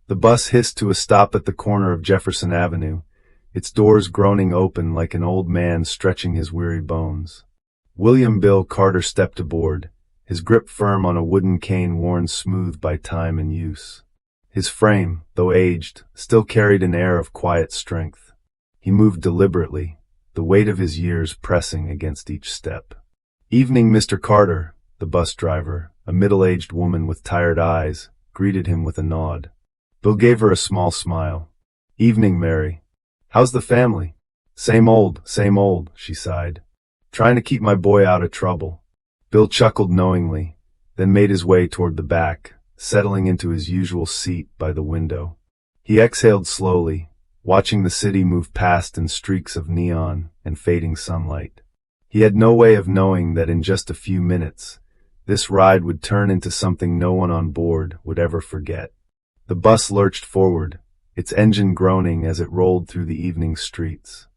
The bus hissed to a stop at the corner of Jefferson Avenue, its doors groaning open like an old man stretching his weary bones. William Bill Carter stepped aboard, his grip firm on a wooden cane worn smooth by time and use. His frame, though aged, still carried an air of quiet strength. He moved deliberately, the weight of his years pressing against each step. "Evening, Mr. Carter," the bus driver, a middle-aged woman with tired eyes, greeted him with a nod. Bill gave her a small smile. "Evening, Mary. How's the family?" Same old," she sighed. "Trying to keep my boy out of trouble." Bill chuckled knowingly, then made his way toward the back, settling into his usual seat by the window. He exhaled slowly, watching the city move past in streaks of neon and fading sunlight. He had no way of knowing that in just a few minutes, this ride would turn into something no one on board would ever forget. The bus lurched forward, its engine groaning as it rolled through the evening streets.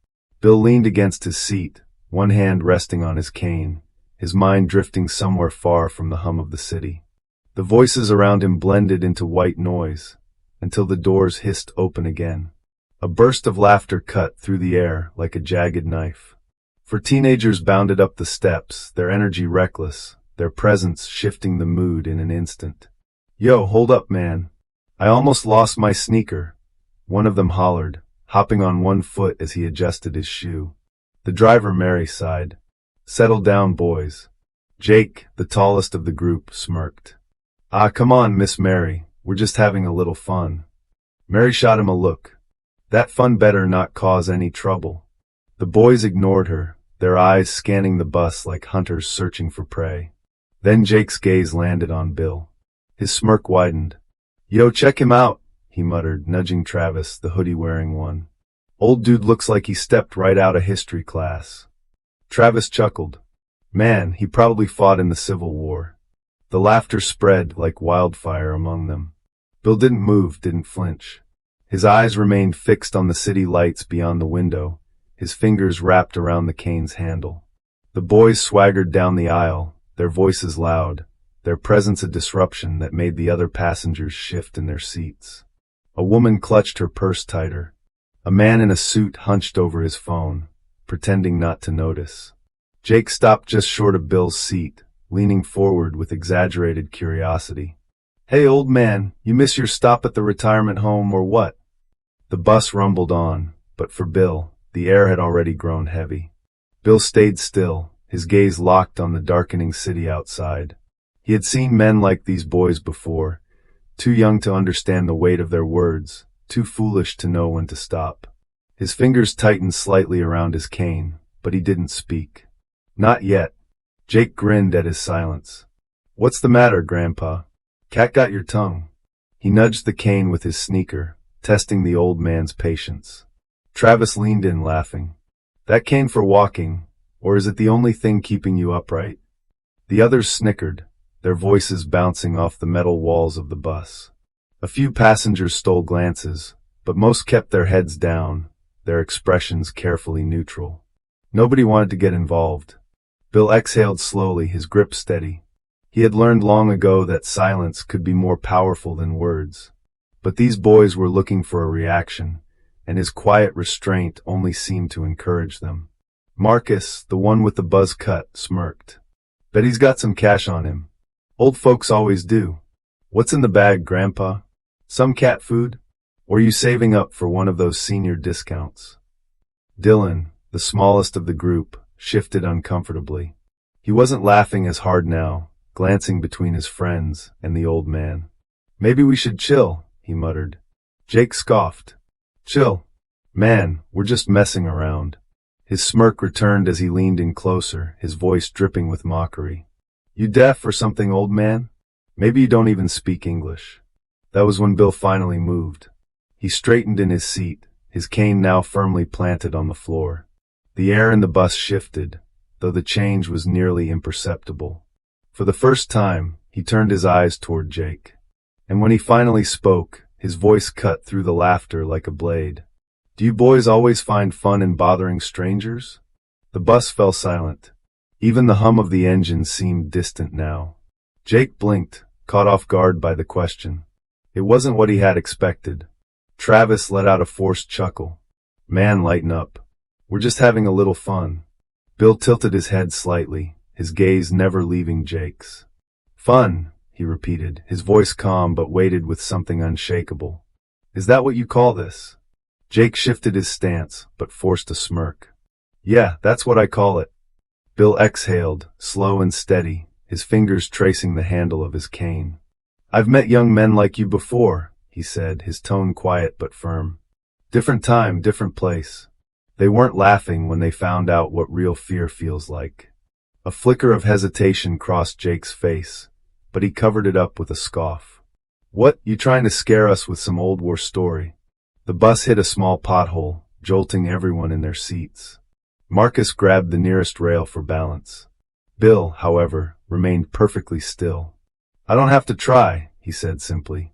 Bill leaned against his seat, one hand resting on his cane, his mind drifting somewhere far from the hum of the city. The voices around him blended into white noise, until the doors hissed open again. A burst of laughter cut through the air like a jagged knife. Four teenagers bounded up the steps, their energy reckless, their presence shifting the mood in an instant. "Yo, hold up, man. I almost lost my sneaker," one of them hollered, hopping on one foot as he adjusted his shoe. The driver, Mary, sighed. "Settle down, boys." Jake, the tallest of the group, smirked. "Ah, come on, Miss Mary, we're just having a little fun." Mary shot him a look. "That fun better not cause any trouble." The boys ignored her, their eyes scanning the bus like hunters searching for prey. Then Jake's gaze landed on Bill. His smirk widened. "Yo, check him out," he muttered, nudging Travis, the hoodie-wearing one. "Old dude looks like he stepped right out of history class." Travis chuckled. "Man, he probably fought in the Civil War." The laughter spread like wildfire among them. Bill didn't move, didn't flinch. His eyes remained fixed on the city lights beyond the window, his fingers wrapped around the cane's handle. The boys swaggered down the aisle, their voices loud, their presence a disruption that made the other passengers shift in their seats. A woman clutched her purse tighter. A man in a suit hunched over his phone, pretending not to notice. Jake stopped just short of Bill's seat, leaning forward with exaggerated curiosity. "Hey, old man, you miss your stop at the retirement home or what?" The bus rumbled on, but for Bill, the air had already grown heavy. Bill stayed still, his gaze locked on the darkening city outside. He had seen men like these boys before, too young to understand the weight of their words, too foolish to know when to stop. His fingers tightened slightly around his cane, but he didn't speak. "Not yet." Jake grinned at his silence. "What's the matter, Grandpa? Cat got your tongue?" He nudged the cane with his sneaker, testing the old man's patience. Travis leaned in, laughing. "That cane for walking, or is it the only thing keeping you upright?" The others snickered, their voices bouncing off the metal walls of the bus. A few passengers stole glances, but most kept their heads down, their expressions carefully neutral. Nobody wanted to get involved. Bill exhaled slowly, his grip steady. He had learned long ago that silence could be more powerful than words. But these boys were looking for a reaction, and his quiet restraint only seemed to encourage them. Marcus, the one with the buzz cut, smirked. "Bet he's got some cash on him. Old folks always do." "What's in the bag, Grandpa? Some cat food? Or you saving up for one of those senior discounts?" Dylan, the smallest of the group, shifted uncomfortably. He wasn't laughing as hard now, glancing between his friends and the old man. "Maybe we should chill," he muttered. Jake scoffed. "Chill? Man, we're just messing around." His smirk returned as he leaned in closer, his voice dripping with mockery. "You deaf or something, old man? Maybe you don't even speak English." That was when Bill finally moved. He straightened in his seat, his cane now firmly planted on the floor. The air in the bus shifted, though the change was nearly imperceptible. For the first time, he turned his eyes toward Jake. And when he finally spoke, his voice cut through the laughter like a blade. "Do you boys always find fun in bothering strangers?" The bus fell silent. Even the hum of the engine seemed distant now. Jake blinked, caught off guard by the question. It wasn't what he had expected. Travis let out a forced chuckle. Man, lighten up. We're just having a little fun. Bill tilted his head slightly, his gaze never leaving Jake's. Fun, he repeated, his voice calm but weighted with something unshakable. Is that what you call this? Jake shifted his stance, but forced a smirk. Yeah, that's what I call it. Bill exhaled, slow and steady, his fingers tracing the handle of his cane. I've met young men like you before, he said, his tone quiet but firm. Different time, different place. They weren't laughing when they found out what real fear feels like. A flicker of hesitation crossed Jake's face, but he covered it up with a scoff. What, you trying to scare us with some old war story? The bus hit a small pothole, jolting everyone in their seats. Marcus grabbed the nearest rail for balance. Bill, however, remained perfectly still. I don't have to try, he said simply.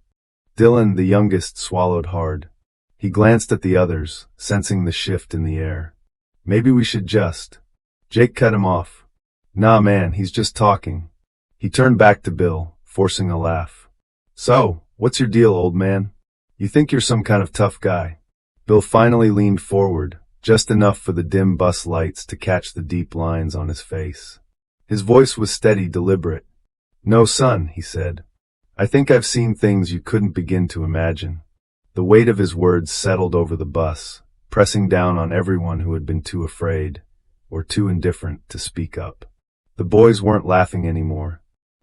Dylan, the youngest, swallowed hard. He glanced at the others, sensing the shift in the air. Maybe we should just... Jake cut him off. Nah man, he's just talking. He turned back to Bill, forcing a laugh. So, what's your deal, old man? You think you're some kind of tough guy? Bill finally leaned forward, just enough for the dim bus lights to catch the deep lines on his face. His voice was steady, deliberate. No, son, he said. I think I've seen things you couldn't begin to imagine. The weight of his words settled over the bus, pressing down on everyone who had been too afraid, or too indifferent, to speak up. The boys weren't laughing anymore.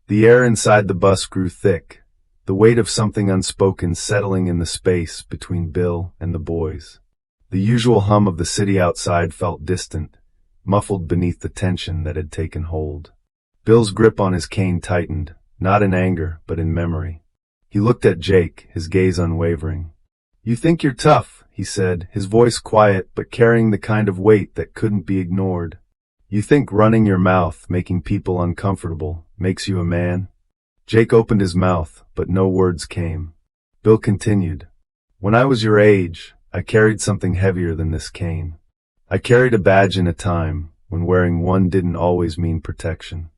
The air inside the bus grew thick, the weight of something unspoken settling in the space between Bill and the boys. The usual hum of the city outside felt distant, muffled beneath the tension that had taken hold. Bill's grip on his cane tightened, not in anger, but in memory. He looked at Jake, his gaze unwavering. You think you're tough, he said, his voice quiet but carrying the kind of weight that couldn't be ignored. You think running your mouth, making people uncomfortable, makes you a man? Jake opened his mouth, but no words came. Bill continued. When I was your age, I carried something heavier than this cane. I carried a badge in a time when wearing one didn't always mean protection.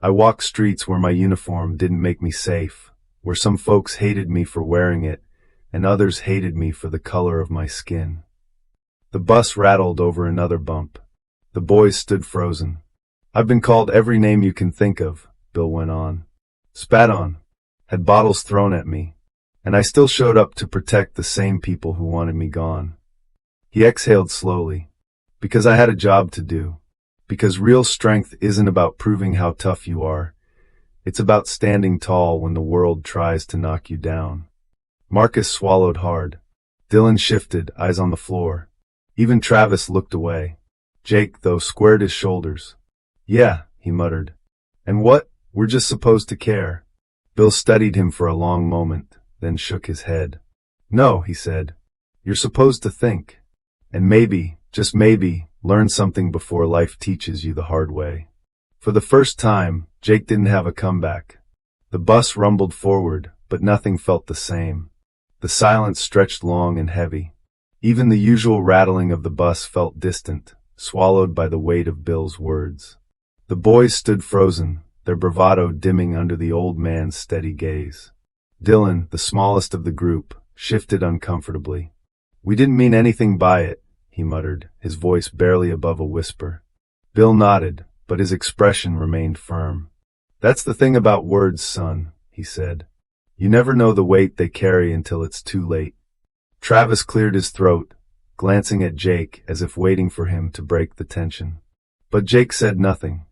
I walked streets where my uniform didn't make me safe, where some folks hated me for wearing it, and others hated me for the color of my skin. The bus rattled over another bump. The boys stood frozen. I've been called every name you can think of, Bill went on. Spat on. Had bottles thrown at me. And I still showed up to protect the same people who wanted me gone. He exhaled slowly. Because I had a job to do. Because real strength isn't about proving how tough you are. It's about standing tall when the world tries to knock you down. Marcus swallowed hard. Dylan shifted, eyes on the floor. Even Travis looked away. Jake, though, squared his shoulders. Yeah, he muttered. And what? We're just supposed to care. Bill studied him for a long moment, then shook his head. No, he said. You're supposed to think. And maybe, just maybe, learn something before life teaches you the hard way. For the first time, Jake didn't have a comeback. The bus rumbled forward, but nothing felt the same. The silence stretched long and heavy. Even the usual rattling of the bus felt distant, swallowed by the weight of Bill's words. The boys stood frozen, their bravado dimming under the old man's steady gaze. Dylan, the smallest of the group, shifted uncomfortably. We didn't mean anything by it, he muttered, his voice barely above a whisper. Bill nodded, but his expression remained firm. That's the thing about words, son, he said. You never know the weight they carry until it's too late. Travis cleared his throat, glancing at Jake as if waiting for him to break the tension. But Jake said nothing.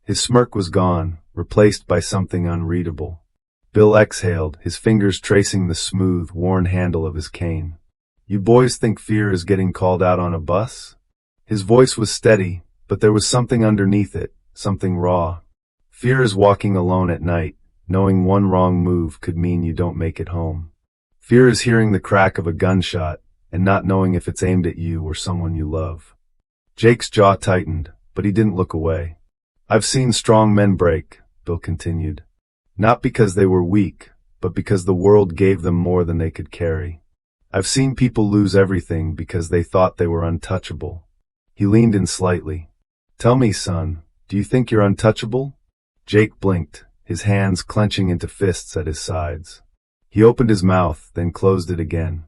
His smirk was gone, replaced by something unreadable. Bill exhaled, his fingers tracing the smooth, worn handle of his cane. You boys think fear is getting called out on a bus? His voice was steady, but there was something underneath it, something raw. Fear is walking alone at night, knowing one wrong move could mean you don't make it home. Fear is hearing the crack of a gunshot and not knowing if it's aimed at you or someone you love. Jake's jaw tightened, but he didn't look away. I've seen strong men break, Bill continued. Not because they were weak, but because the world gave them more than they could carry. I've seen people lose everything because they thought they were untouchable. He leaned in slightly. Tell me, son, do you think you're untouchable? Jake blinked, his hands clenching into fists at his sides. He opened his mouth, then closed it again.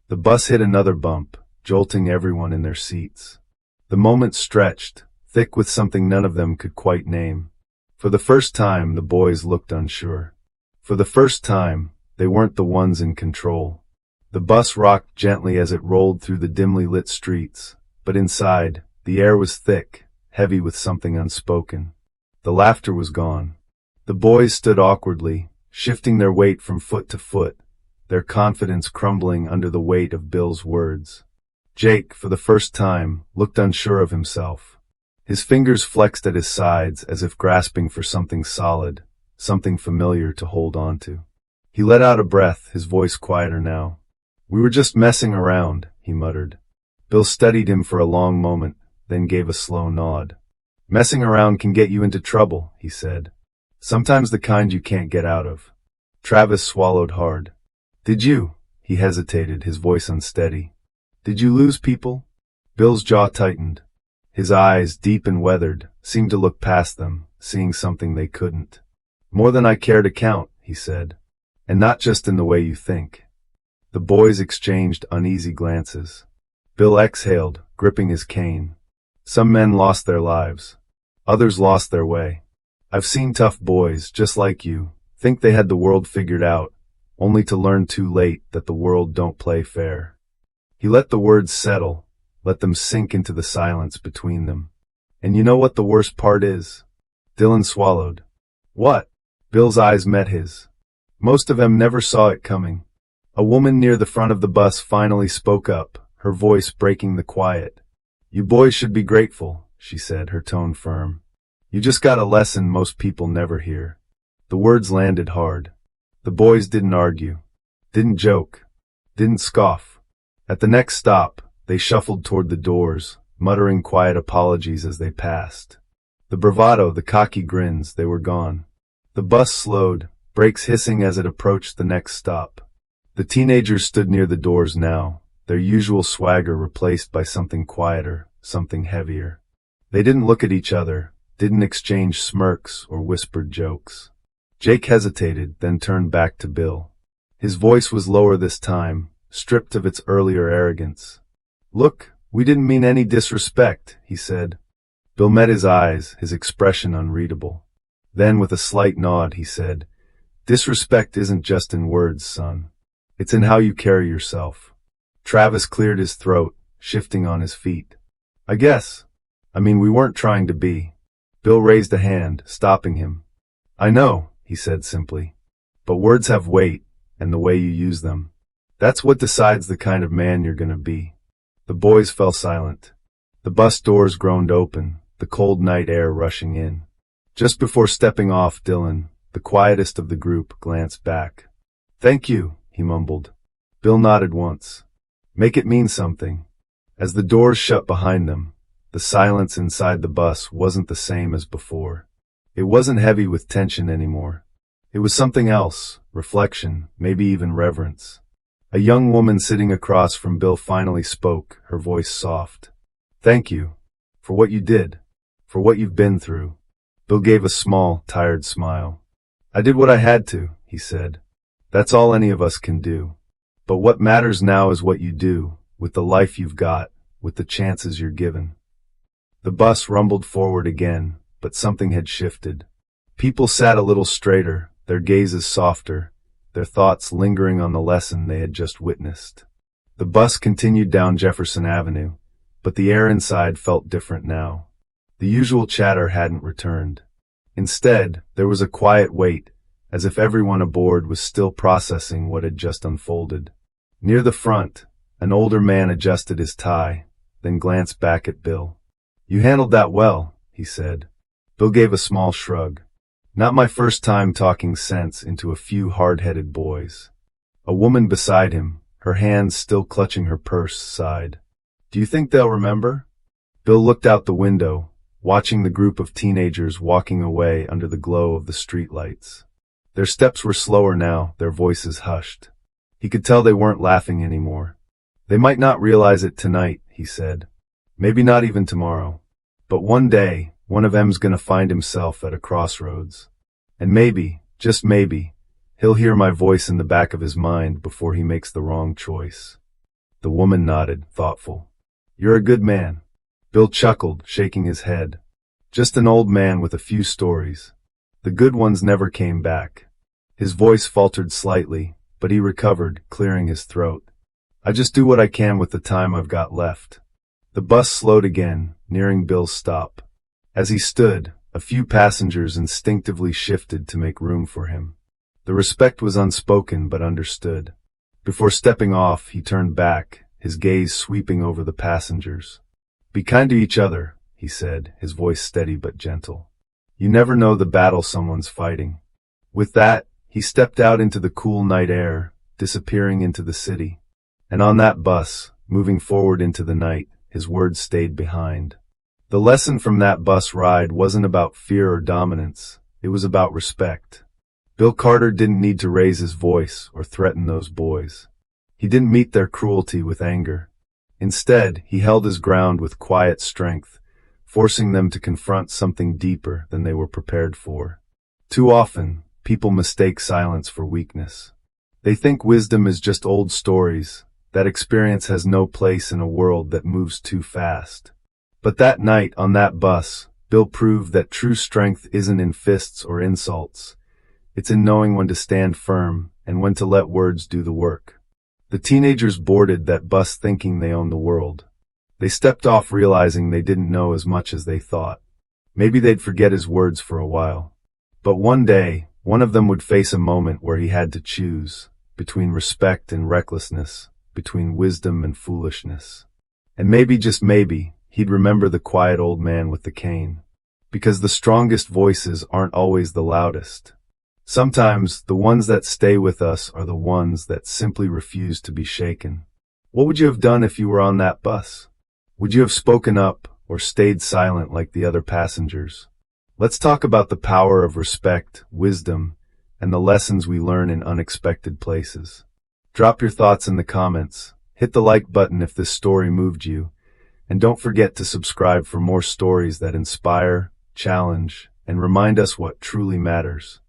The bus hit another bump, jolting everyone in their seats. The moment stretched, thick with something none of them could quite name. For the first time, the boys looked unsure. For the first time, they weren't the ones in control. The bus rocked gently as it rolled through the dimly lit streets, but inside, the air was thick, heavy with something unspoken. The laughter was gone. The boys stood awkwardly, shifting their weight from foot to foot, their confidence crumbling under the weight of Bill's words. Jake, for the first time, looked unsure of himself. His fingers flexed at his sides as if grasping for something solid, something familiar to hold on to. He let out a breath, his voice quieter now. "We were just messing around," he muttered. Bill studied him for a long moment, then gave a slow nod. "Messing around can get you into trouble," he said. "Sometimes the kind you can't get out of." Travis swallowed hard. "Did you?" He hesitated, his voice unsteady. "Did you lose people?" Bill's jaw tightened. His eyes, deep and weathered, seemed to look past them, seeing something they couldn't. "More than I care to count," he said. "And not just in the way you think." The boys exchanged uneasy glances. Bill exhaled, gripping his cane. "Some men lost their lives. Others lost their way. I've seen tough boys, just like you, think they had the world figured out, only to learn too late that the world don't play fair." He let the words settle, let them sink into the silence between them. "And you know what the worst part is?" Dylan swallowed. "What?" Bill's eyes met his. Most of them never saw it coming. A woman near the front of the bus finally spoke up, her voice breaking the quiet. "You boys should be grateful," she said, her tone firm. "You just got a lesson most people never hear." The words landed hard. The boys didn't argue, didn't joke, didn't scoff. At the next stop, they shuffled toward the doors, muttering quiet apologies as they passed. The bravado, the cocky grins, they were gone. The bus slowed, brakes hissing as it approached the next stop. The teenagers stood near the doors now, their usual swagger replaced by something quieter, something heavier. They didn't look at each other, didn't exchange smirks or whispered jokes. Jake hesitated, then turned back to Bill. His voice was lower this time, stripped of its earlier arrogance. "Look, we didn't mean any disrespect," he said. Bill met his eyes, his expression unreadable. Then, with a slight nod, he said, "Disrespect isn't just in words, son. It's in how you carry yourself." Travis cleared his throat, shifting on his feet. I mean, we weren't trying to be." Bill raised a hand, stopping him. "I know," he said simply. "But words have weight, and the way you use them. That's what decides the kind of man you're gonna be." The boys fell silent. The bus doors groaned open, the cold night air rushing in. Just before stepping off, Dylan, the quietest of the group, glanced back. "Thank you," he mumbled. Bill nodded once. "Make it mean something." As the doors shut behind them, the silence inside the bus wasn't the same as before. It wasn't heavy with tension anymore. It was something else, reflection, maybe even reverence. A young woman sitting across from Bill finally spoke, her voice soft. "Thank you. For what you did. For what you've been through." Bill gave a small, tired smile. "I did what I had to," he said. "That's all any of us can do. But what matters now is what you do, with the life you've got, with the chances you're given." The bus rumbled forward again, but something had shifted. People sat a little straighter, their gazes softer, their thoughts lingering on the lesson they had just witnessed. The bus continued down Jefferson Avenue, but the air inside felt different now. The usual chatter hadn't returned. Instead, there was a quiet wait, as if everyone aboard was still processing what had just unfolded. Near the front, an older man adjusted his tie, then glanced back at Bill. "You handled that well," he said. Bill gave a small shrug. "Not my first time talking sense into a few hard-headed boys." A woman beside him, her hands still clutching her purse, sighed. "Do you think they'll remember?" Bill looked out the window, watching the group of teenagers walking away under the glow of the streetlights. Their steps were slower now, their voices hushed. He could tell they weren't laughing anymore. "They might not realize it tonight," he said. "Maybe not even tomorrow. But one day, one of them's gonna find himself at a crossroads. And maybe, just maybe, He'll hear my voice in the back of his mind before he makes the wrong choice. The woman nodded, thoughtful. You're a good man. Bill chuckled, shaking his head. Just an old man with a few stories. The good ones never came back. His voice faltered slightly, but he recovered, clearing his throat. I just do what I can with the time I've got left. The bus slowed again, nearing Bill's stop. As he stood, a few passengers instinctively shifted to make room for him. The respect was unspoken but understood. Before stepping off, he turned back, his gaze sweeping over the passengers. Be kind to each other, he said, his voice steady but gentle. You never know the battle someone's fighting. With that, he stepped out into the cool night air, disappearing into the city. And on that bus, moving forward into the night, his words stayed behind. The lesson from that bus ride wasn't about fear or dominance. It was about respect. Bill Carter didn't need to raise his voice or threaten those boys. He didn't meet their cruelty with anger. Instead, he held his ground with quiet strength, forcing them to confront something deeper than they were prepared for. Too often, people mistake silence for weakness. They think wisdom is just old stories, that experience has no place in a world that moves too fast. But that night on that bus, Bill proved that true strength isn't in fists or insults. It's in knowing when to stand firm and when to let words do the work. The teenagers boarded that bus thinking they owned the world. They stepped off realizing they didn't know as much as they thought. Maybe they'd forget his words for a while. But one day, one of them would face a moment where he had to choose between respect and recklessness, between wisdom and foolishness. And maybe, just maybe, he'd remember the quiet old man with the cane. Because the strongest voices aren't always the loudest. Sometimes, the ones that stay with us are the ones that simply refuse to be shaken. What would you have done if you were on that bus? Would you have spoken up or stayed silent like the other passengers? Let's talk about the power of respect, wisdom, and the lessons we learn in unexpected places. Drop your thoughts in the comments, hit the like button if this story moved you, and don't forget to subscribe for more stories that inspire, challenge, and remind us what truly matters.